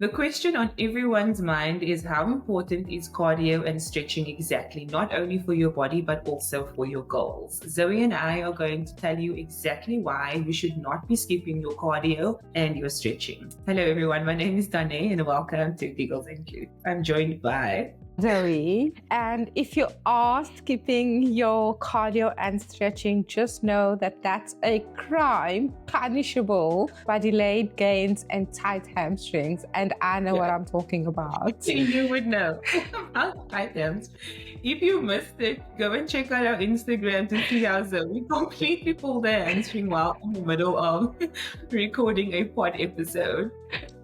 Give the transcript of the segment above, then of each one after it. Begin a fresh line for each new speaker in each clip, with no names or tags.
The question on everyone's mind is how important is cardio and stretching exactly, not only for your body, but also for your goals. Zoe and I are going to tell you exactly why you should not be skipping your cardio and your stretching. Hello, everyone. My name is Danae and welcome to Giggles&Glutes. I'm joined by
Zoe. And if you are skipping your cardio and stretching, just know that that's a crime punishable by delayed gains and tight hamstrings. And I know what I'm talking about.
You would know about tight hams. If you missed it, go and check out our Instagram to see how Zoe completely pulled her hamstring while in the middle of recording a pod episode.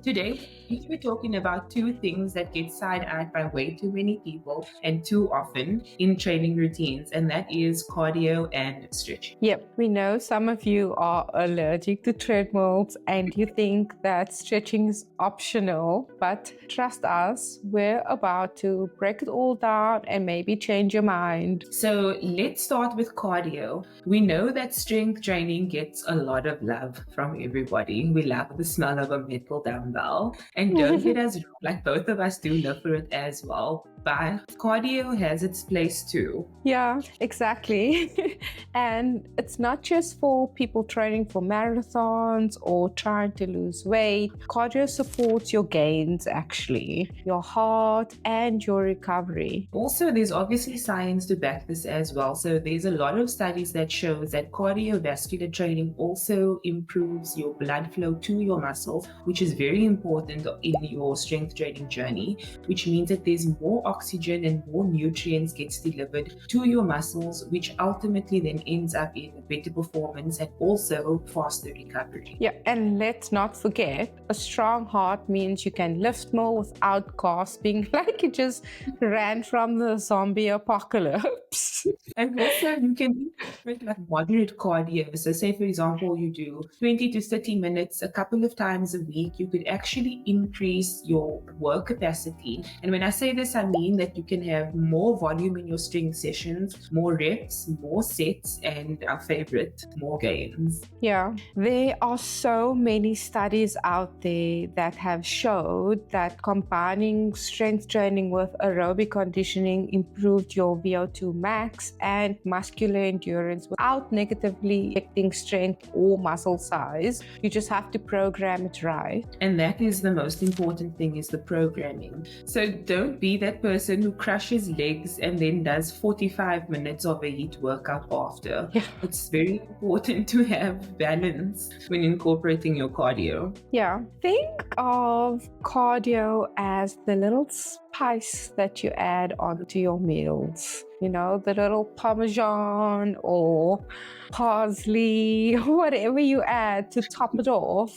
Today, we're talking about two things that get side-eyed by way too many people and too often in training routines, and that is cardio and stretching.
Yep, we know some of you are allergic to treadmills and you think that stretching is optional, but trust us, we're about to break it all down and maybe change your mind.
So let's start with cardio. We know that strength training gets a lot of love from everybody. We love the smell of a metal dumbbell. And don't get us wrong, like both of us do live for it as well. But cardio has its place too.
Yeah, exactly. And it's not just for people training for marathons or trying to lose weight. Cardio supports your gains, actually, your heart and your recovery.
Also, there's obviously science to back this as well. So there's a lot of studies that shows that cardiovascular training also improves your blood flow to your muscles, which is very important in your strength training journey, which means that there's more oxygen and more nutrients gets delivered to your muscles, which ultimately then ends up in better performance and also faster recovery.
Yeah, and let's not forget, a strong heart means you can lift more without gasping like you just ran from the zombie apocalypse.
And also you can with like moderate cardio. So say for example, you do 20 to 30 minutes a couple of times a week, you could actually increase your work capacity. And when I say this, I mean that you can have more volume in your strength sessions, more reps, more sets, and our favorite, more gains.
Yeah, there are so many studies out there that have showed that combining strength training with aerobic conditioning improved your VO2 max and muscular endurance without negatively affecting strength or muscle size. You just have to program it right.
And that is the most important thing, is the programming. So don't be that person who crushes legs and then does 45 minutes of a HIIT workout after.
Yeah.
It's very important to have balance when incorporating your cardio.
Yeah, think of cardio as the little spice that you add onto your meals. You know, the little Parmesan or parsley, whatever you add to top it off.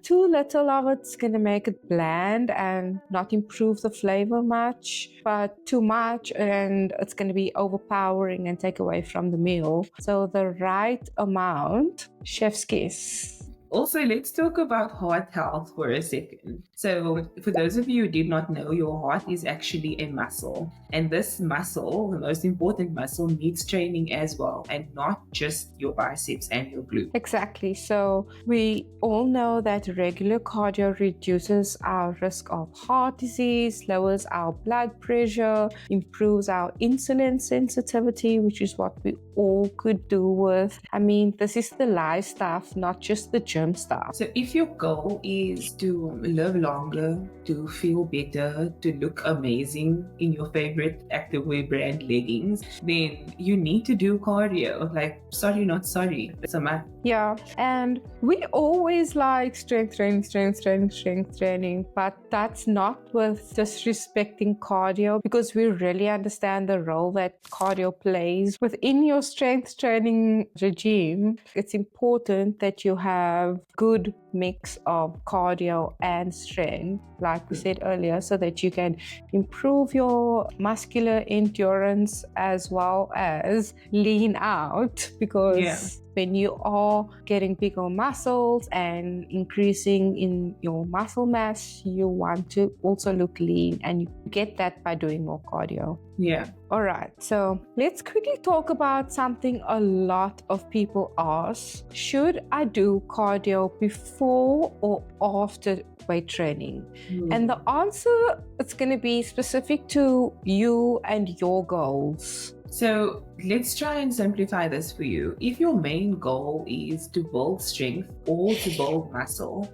Too little of it's going to make it bland and not improve the flavor much, but too much and it's going to be overpowering and take away from the meal. So the right amount, chef's kiss.
Also, let's talk about heart health for a second. So for those of you who did not know, your heart is actually a muscle. And this muscle, the most important muscle, needs training as well, and not just your biceps and your glutes.
Exactly. So we all know that regular cardio reduces our risk of heart disease, lowers our blood pressure, improves our insulin sensitivity, which is what we all could do with. I mean, this is the live stuff, not just the gym stuff.
So if your goal is to live longer, to feel better, to look amazing in your favorite activewear brand leggings, then you need to do cardio. Like, sorry, not sorry. It's a must.
Yeah, and we always like strength training, but that's not with disrespecting cardio, because we really understand the role that cardio plays within your strength training regime. It's important that you have good mix of cardio and strength, like we said earlier, so that you can improve your muscular endurance as well as lean out, because when you are getting bigger muscles and increasing in your muscle mass, you want to also look lean, and you get that by doing more cardio.
Yeah.
All right, so let's quickly talk about something a lot of people ask. Should I do cardio before before or after weight training? And the answer, it's going to be specific to you and your goals.
So let's try and simplify this for you. If your main goal is to build strength or to build muscle,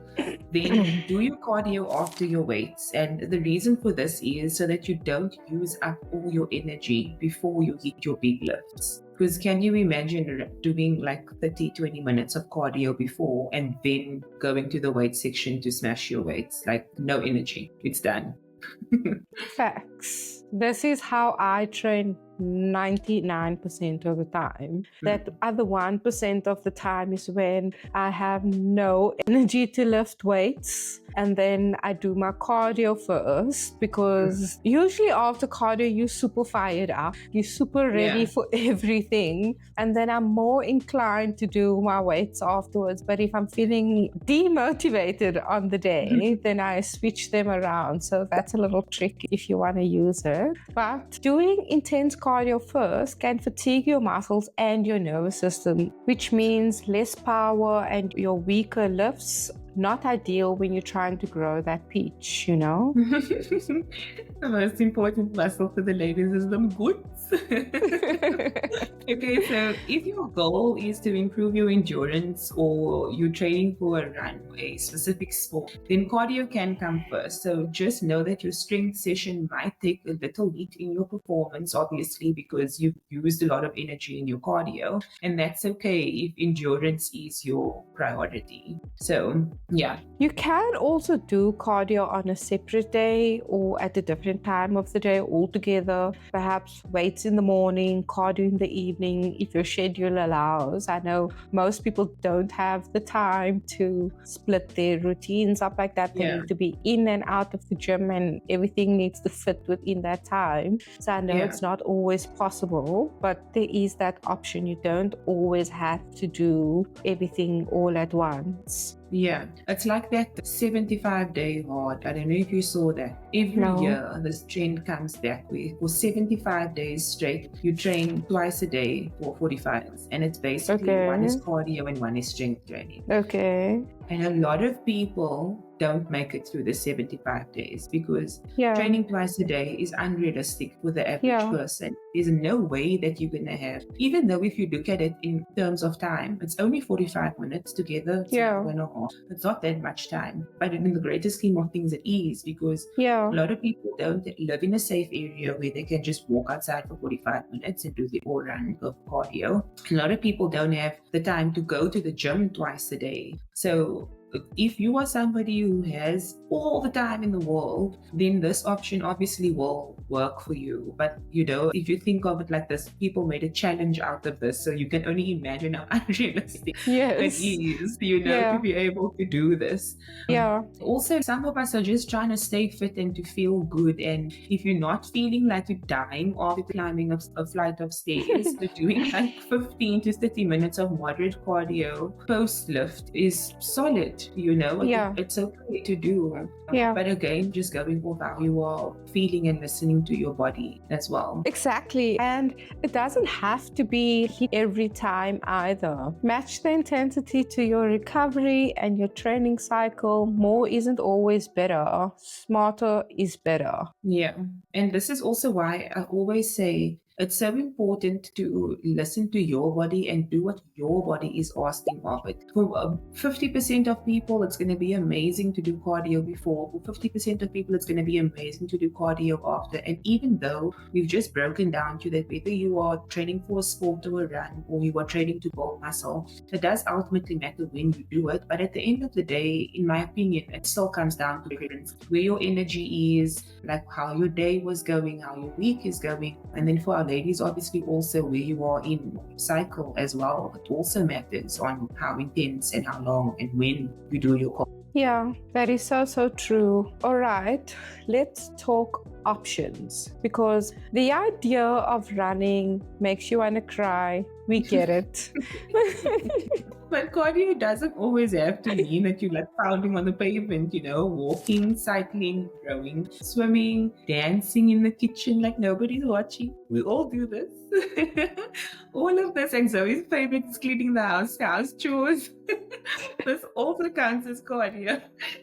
then do your cardio after your weights. And the reason for this is so that you don't use up all your energy before you hit your big lifts. Because can you imagine doing like 30-20 minutes of cardio before and then going to the weight section to smash your weights? Like no energy, it's done.
Facts. This is how I train 99% of the time. That other 1% of the time is when I have no energy to lift weights, and then I do my cardio first, because usually after cardio you're super fired up, you're super ready for everything, and then I'm more inclined to do my weights afterwards. But if I'm feeling demotivated on the day, then I switch them around. So that's a little tricky if you want to use it. But doing intense cardio first can fatigue your muscles and your nervous system, which means less power and your weaker lifts. Not ideal when you're trying to grow that peach, you know?
The most important muscle for the ladies is them glutes. Okay, so if your goal is to improve your endurance or you're training for a run or a specific sport, then cardio can come first. So just know that your strength session might take a little hit in your performance, obviously, because you've used a lot of energy in your cardio. And that's okay if endurance is your priority. So, yeah.
You can also do cardio on a separate day or at a different time of the day altogether. Perhaps weights in the morning, cardio in the evening, if your schedule allows. I know most people don't have the time to split their routines up like that. They need to be in and out of the gym, and everything needs to fit within that time. So I know it's not always possible, but there is that option. You don't always have to do everything all at once.
Yeah, it's like that 75-day hard. I don't know if you saw that. Every year, this trend comes back where for 75 days straight, you train twice a day for 45 minutes. And it's basically one is cardio and one is strength training.
Okay.
And a lot of people don't make it through the 75 days because training twice a day is unrealistic for the average person. There's no way that you're going to have, even though if you look at it in terms of time, it's only 45 minutes together. It's 1.5. It's not that much time. But in the greater scheme of things, it is because a lot of people don't live in a safe area where they can just walk outside for 45 minutes and do the all run of cardio. A lot of people don't have the time to go to the gym twice a day. So if you are somebody who has all the time in the world, then this option obviously will work for you. But, you know, if you think of it like this, people made a challenge out of this. So you can only imagine how unrealistic it is, you know, to be able to do this. Also, some of us are just trying to stay fit and to feel good. And if you're not feeling like you're dying after climbing a flight of stairs, doing like 15 to 30 minutes of moderate cardio post-lift is solid. You know, it's okay to do. But again, just going off how you are feeling and listening to your body as well.
Exactly. And it doesn't have to be hit every time either. Match the intensity to your recovery and your training cycle. More isn't always better. Smarter is better.
Yeah. And this is also why I always say it's so important to listen to your body and do what your body is asking of it. For 50% of people, it's going to be amazing to do cardio before. For 50% of people, it's going to be amazing to do cardio after. And even though we've just broken down to that, whether you are training for a sport or a run or you are training to build muscle, it does ultimately matter when you do it. But at the end of the day, in my opinion, it still comes down to preference. Where your energy is, like how your day was going, how your week is going. And then for our ladies, obviously also where you are in cycle as well. It also matters on how intense and how long and when you do your cardio.
Yeah, that is so true. All right, let's talk options, because the idea of running makes you want to cry. We get it.
But cardio doesn't always have to mean that you're like pounding on the pavement, walking, cycling, rowing, swimming, dancing in the kitchen like nobody's watching. We all do this. All of this, and Zoe's favorite is cleaning the house chores. This also counts as cardio.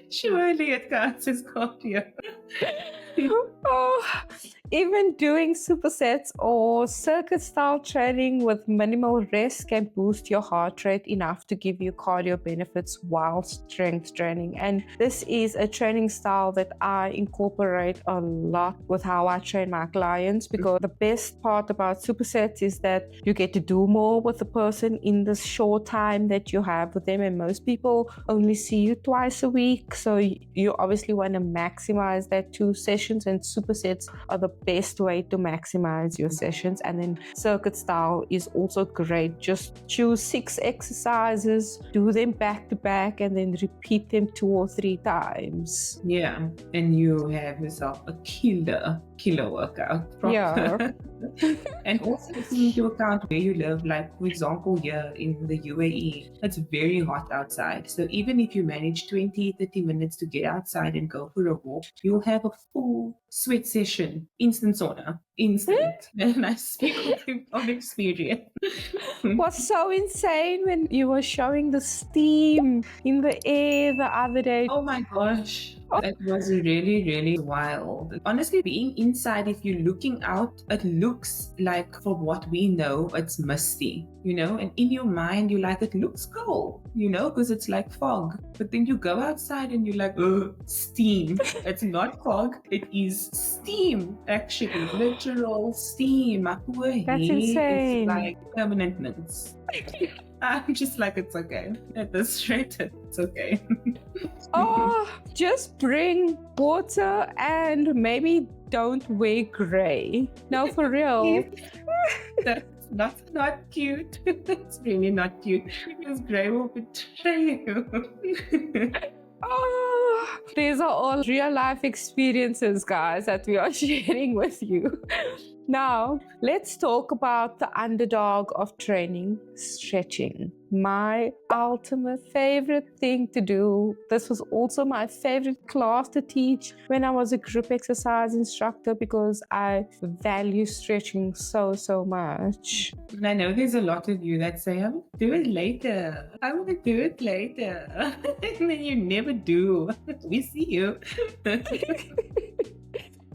Surely it counts as cardio.
Oh, even doing supersets or circuit style training with minimal rest can boost your heart rate enough to give you cardio benefits while strength training. And this is a training style that I incorporate a lot with how I train my clients, because the best part about supersets is that you get to do more with the person in the short time that you have with them. And most people only see you twice a week. So you obviously want to maximize that 2 sessions, and supersets are the best way to maximize your sessions. And then circuit style is also great. Just choose 6 exercises, do them back to back, and then repeat them 2 or 3 times.
Yeah, and you have yourself a killer workout. Proper.
Yeah.
And also taking into account where you live, like for example here in the UAE, it's very hot outside. So even if you manage 20-30 minutes to get outside and go for a walk, you'll have a full sweat session, instant sauna, instant. And I speak of experience.
What's so insane when you were showing the steam in the air the other day?
Oh my gosh. It was really, really wild. Honestly, being inside, if you're looking out, it looks like, from what we know, it's misty, and in your mind, you're like, it looks cold, because it's like fog. But then you go outside and you're like, steam. It's not fog, it is steam, actually. Literal steam.
That's insane.
It's like permanent mints. I'm just like, it's okay. At this rate, it's okay.
Just bring water and maybe don't wear gray. No, for real.
That's not cute. It's really not cute, because gray will betray you.
These are all real life experiences, guys, that we are sharing with you. Now, let's talk about the underdog of training, stretching. My ultimate favorite thing to do. This was also my favorite class to teach when I was a group exercise instructor, because I value stretching so much.
And I know there's a lot of you that say, I will do it later. I will do it later. And then you never do. We see you.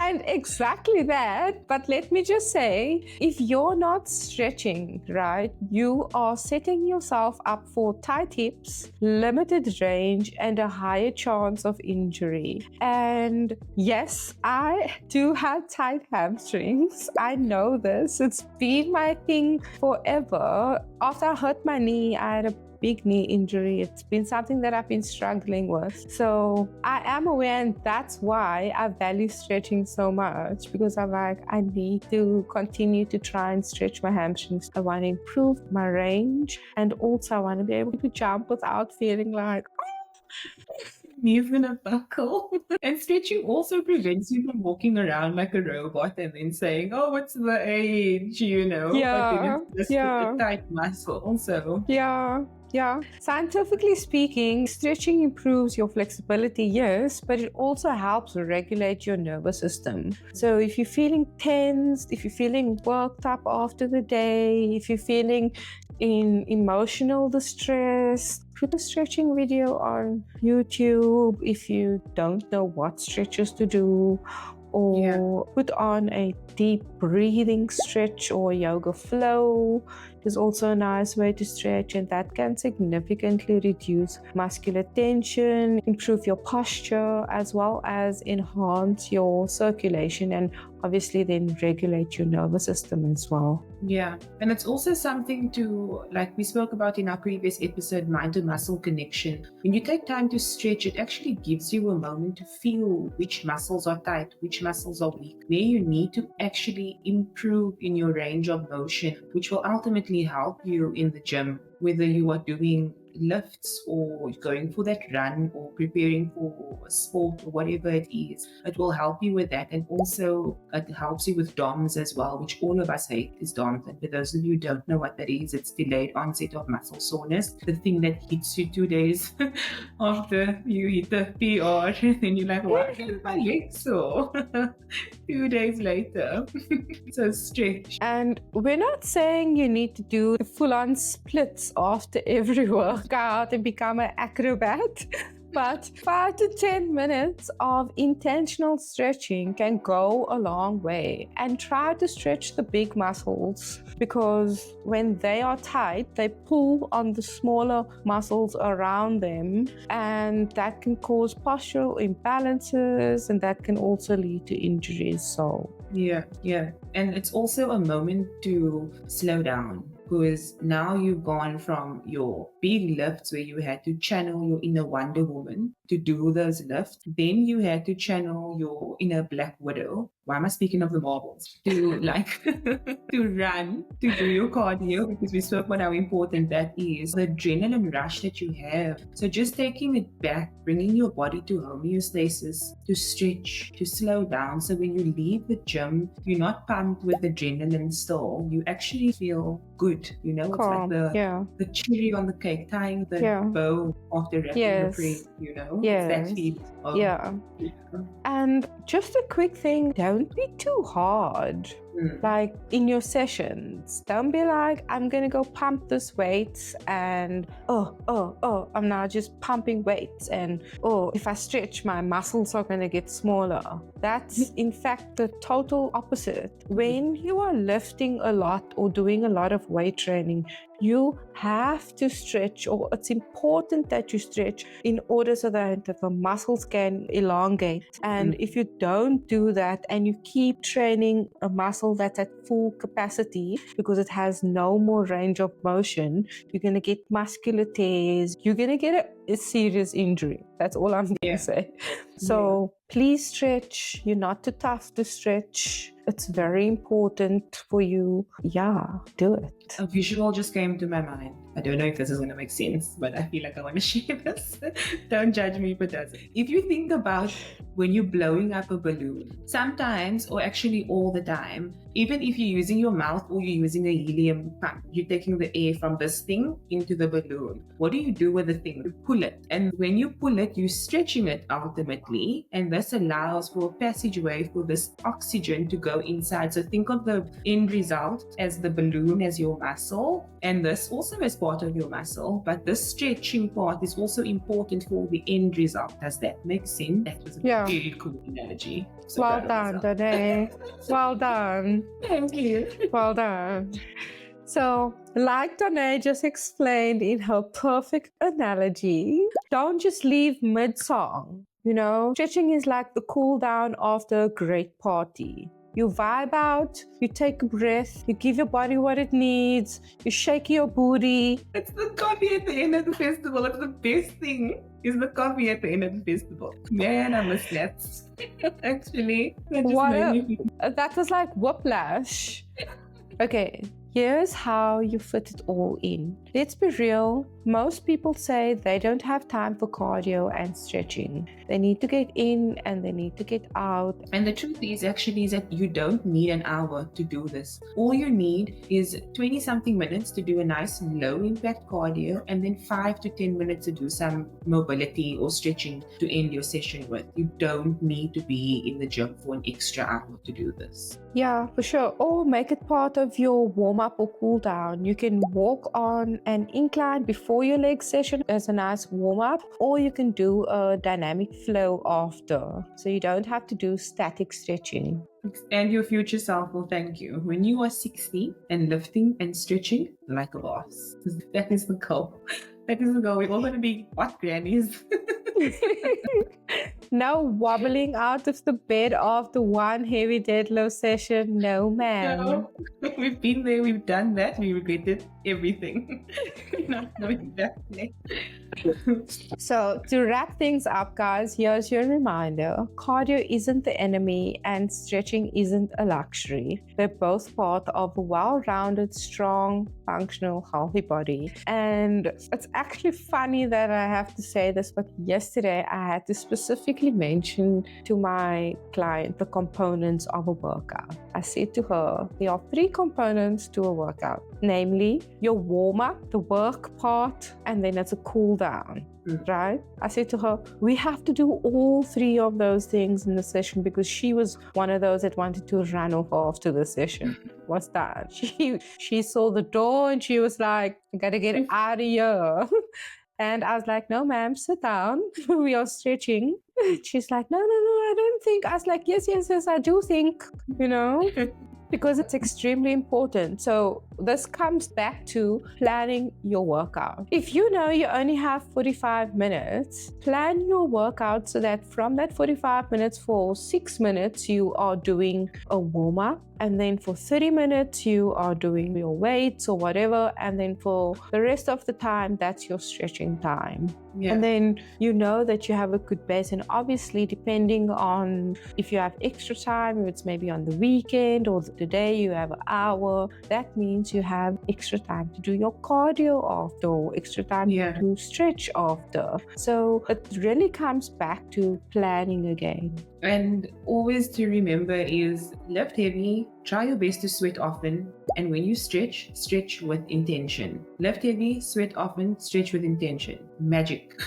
And exactly that. But let me just say, if you're not stretching, right, you are setting yourself up for tight hips, limited range, and a higher chance of injury. And yes, I do have tight hamstrings. I know this. It's been my thing forever. After I hurt my knee, I had a big knee injury. It's been something that I've been struggling with. So I am aware, and that's why I value stretching so much, because I'm like, I need to continue to try and stretch my hamstrings. I want to improve my range, and also I want to be able to jump without feeling like,
knees in a buckle. And stretching also prevents you from walking around like a robot and then saying, oh, what's the age,
Yeah,
but then it's just a tight muscle. So
yeah. Scientifically speaking, stretching improves your flexibility, yes, but it also helps regulate your nervous system. So if you're feeling tensed, if you're feeling worked up after the day, if you're feeling in emotional distress, put a stretching video on YouTube if you don't know what stretches to do, or put on a deep breathing stretch or yoga flow. Is also a nice way to stretch, and that can significantly reduce muscular tension, improve your posture, as well as enhance your circulation, and obviously then regulate your nervous system as well.
Yeah, and it's also something to, like we spoke about in our previous episode, mind to muscle connection. When you take time to stretch, it actually gives you a moment to feel which muscles are tight, which muscles are weak, where you need to actually improve in your range of motion, which will ultimately help you in the gym, whether you are doing lifts or going for that run or preparing for a sport or whatever it is, it will help you with that. And also it helps you with DOMS as well, which all of us hate is DOMS. And for those of you who don't know what that is, it's delayed onset of muscle soreness, the thing that hits you 2 days after you hit the PR. And then you're like, why is my leg sore? 2 days later. So stretch.
And we're not saying you need to do the full-on splits after every workout and become an acrobat. But 5 to 10 minutes of intentional stretching can go a long way. And try to stretch the big muscles, because when they are tight, they pull on the smaller muscles around them, and that can cause postural imbalances, and that can also lead to injuries. So
yeah. And it's also a moment to slow down, because now you've gone from your big lifts where you had to channel your inner Wonder Woman to do those lifts. Then you had to channel your inner Black Widow. Why am I speaking of the marbles? To to run, to do your cardio, because we spoke about how important that is. The adrenaline rush that you have. So just taking it back, bringing your body to homeostasis, to stretch, to slow down. So when you leave the gym, you're not pumped with adrenaline still. You actually feel good. You know,
calm.
It's like the cherry on the cake, tying the bow after wrapping your prayer, you know? It's that feeling.
And just a quick thing, don't be too hard. Like in your sessions, don't be like, I'm gonna go pump this weight and I'm now just pumping weights, and if I stretch, my muscles are gonna get smaller. That's in fact the total opposite. When you are lifting a lot or doing a lot of weight training, you have to stretch, or it's important that you stretch in order so that the muscles can elongate. And if you don't do that and you keep training a muscle that's at full capacity because it has no more range of motion, you're going to get muscular tears, you're going to get a serious injury. That's all I'm going to say. So please stretch. You're not too tough to stretch. It's very important for you. Do it.
A visual just came to my mind. I don't know if this is going to make sense, but I feel like I want to share this. Don't judge me if it doesn't. If you think about when you're blowing up a balloon, sometimes, or actually all the time, even if you're using your mouth or you're using a helium pump, you're taking the air from this thing into the balloon. What do you do with the thing? You pull it. And when you pull it, you're stretching it ultimately. And this allows for a passageway for this oxygen to go inside. So think of the end result as the balloon as your muscle. And this also is part of your muscle. But this stretching part is also important for the end result. Does that make sense? That was a really cool analogy. So
well done, Danae. Well done.
Thank you.
Well done. So, like Danae just explained in her perfect analogy, don't just leave mid-song. You know, stretching is like the cool down after a great party. You vibe out, you take a breath, you give your body what it needs, you shake your booty.
It's the coffee at the end of the festival. It's the best thing. Is the coffee at the end of the festival. Man, I miss that. Actually,
that was like whiplash. Okay, here's how you fit it all in. Let's be real. Most people say they don't have time for cardio and stretching. They need to get in and they need to get out.
And the truth is actually is that you don't need an hour to do this. All you need is 20 something minutes to do a nice low impact cardio, and then 5 to 10 minutes to do some mobility or stretching to end your session with. You don't need to be in the gym for an extra hour to do this.
Yeah, for sure. Or make it part of your warm up or cool down. You can walk on an incline before your leg session as a nice warm up, or you can do a dynamic flow after. So you don't have to do static stretching.
And your future self will thank you when you are 60 and lifting and stretching like a boss. That is the goal. That is the goal. We're all going to be what grannies.
No wobbling out of the bed after one heavy deadlift session. No, ma'am.
No, we've been there, we've done that, we regretted everything. Not knowing that.
So, to wrap things up, guys, here's your reminder: cardio isn't the enemy, and stretching isn't a luxury. They're both part of a well rounded, strong, functional, healthy body. And it's actually funny that I have to say this, but yesterday I had to specifically mention to my client the components of a workout. I said to her, there are 3 components to a workout, namely your warm up, the work part, and then it's a cool down. Right? I said to her, we have to do all 3 of those things in the session, because she was one of those that wanted to run off after the session. What's that? She saw the door and she was like, I gotta get out of here. And I was like, no, ma'am, sit down. We are stretching. She's like, no, I don't think. I was like, yes, I do think, because it's extremely important. So this comes back to planning your workout. If you know you only have 45 minutes, plan your workout so that from that 45 minutes, for 6 minutes, you are doing a warm-up. And then for 30 minutes, you are doing your weights or whatever. And then for the rest of the time, that's your stretching time. Yeah. And then you know that you have a good base. And obviously, depending on if you have extra time, if it's maybe on the weekend or the day you have an hour, that means you have extra time to do your cardio after, or extra time to stretch after. So it really comes back to planning again.
And always to remember is lift heavy, try your best to sweat often, and when you stretch with intention. Lift heavy, sweat often, stretch with intention. Magic.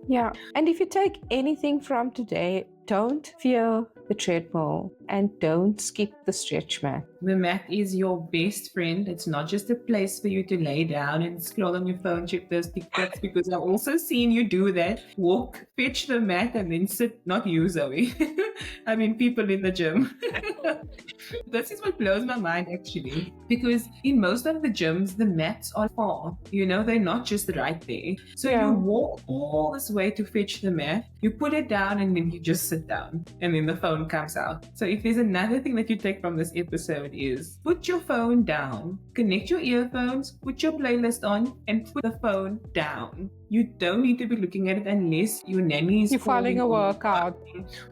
Yeah. And if you take anything from today, don't fear the treadmill and don't skip the stretch mat.
The mat is your best friend. It's not just a place for you to lay down and scroll on your phone, check those TikToks, because I've also seen you do that. Walk, fetch the mat, and then sit. Not you, Zoe. I mean, people in the gym. This is what blows my mind, actually, because in most of the gyms, the mats are far. They're not just right there. So you walk all this way to fetch the mat, you put it down, and then you just sit down, and then the phone comes out. So if there's another thing that you take from this episode is put your phone down, connect your earphones, put your playlist on, and put the phone down. You don't need to be looking at it unless your nanny is
you're following a workout.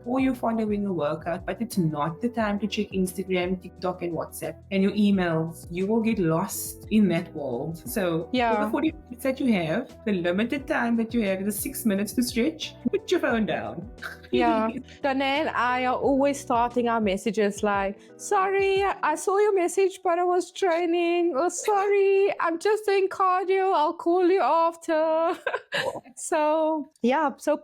Or you're following a workout, but it's not the time to check Instagram, TikTok, and WhatsApp and your emails. You will get lost in that world. So for the 40 minutes that you have, the limited time that you have, the 6 minutes to stretch, put your phone down.
Yeah. Dana and I are always starting our messages like, sorry, I saw your message, but I was training. Or sorry, I'm just doing cardio. I'll call you after. So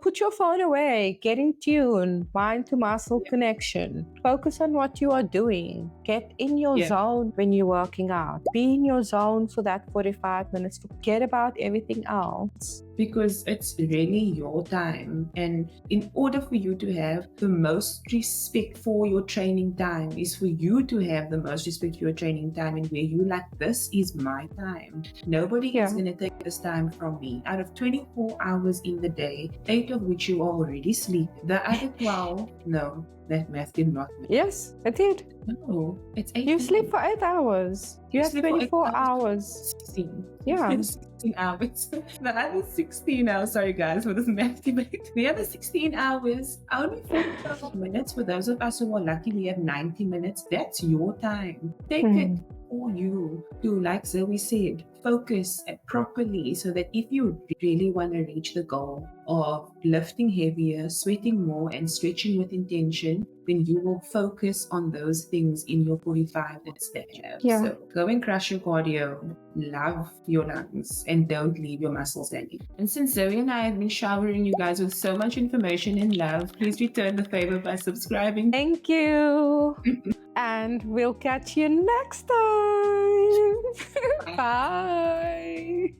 put your phone away, get in tune, mind to muscle connection, focus on what you are doing, get in your zone when you're working out, be in your zone for that 45 minutes, forget about everything else.
Because it's really your time. And in order for you to have the most respect for your training time is for you to have the most respect for your training time, and where you like, this is my time. Nobody is going to take this time from me. Out of 24 hours in the day, 8 of which you already sleep. The other 12, no, that math did not make.
Yes, it did.
No, it's 8.
You sleep for 8 hours. You have 24 hours.
16.
Yeah.
16 hours. The other 16 hours, sorry guys for this math debate. The other 16 hours, only 45 minutes. For those of us who are lucky, we have 90 minutes. That's your time. Take it for you to, like Zoe said, focus properly, so that if you really want to reach the goal of lifting heavier, sweating more, and stretching with intention, then you will focus on those things in your 45 minutes that you have. So go and crush your cardio, love your lungs, and don't leave your muscles hanging. And since Zoe and I have been showering you guys with so much information and love, please return the favor by subscribing.
Thank you. And we'll catch you next time. Bye.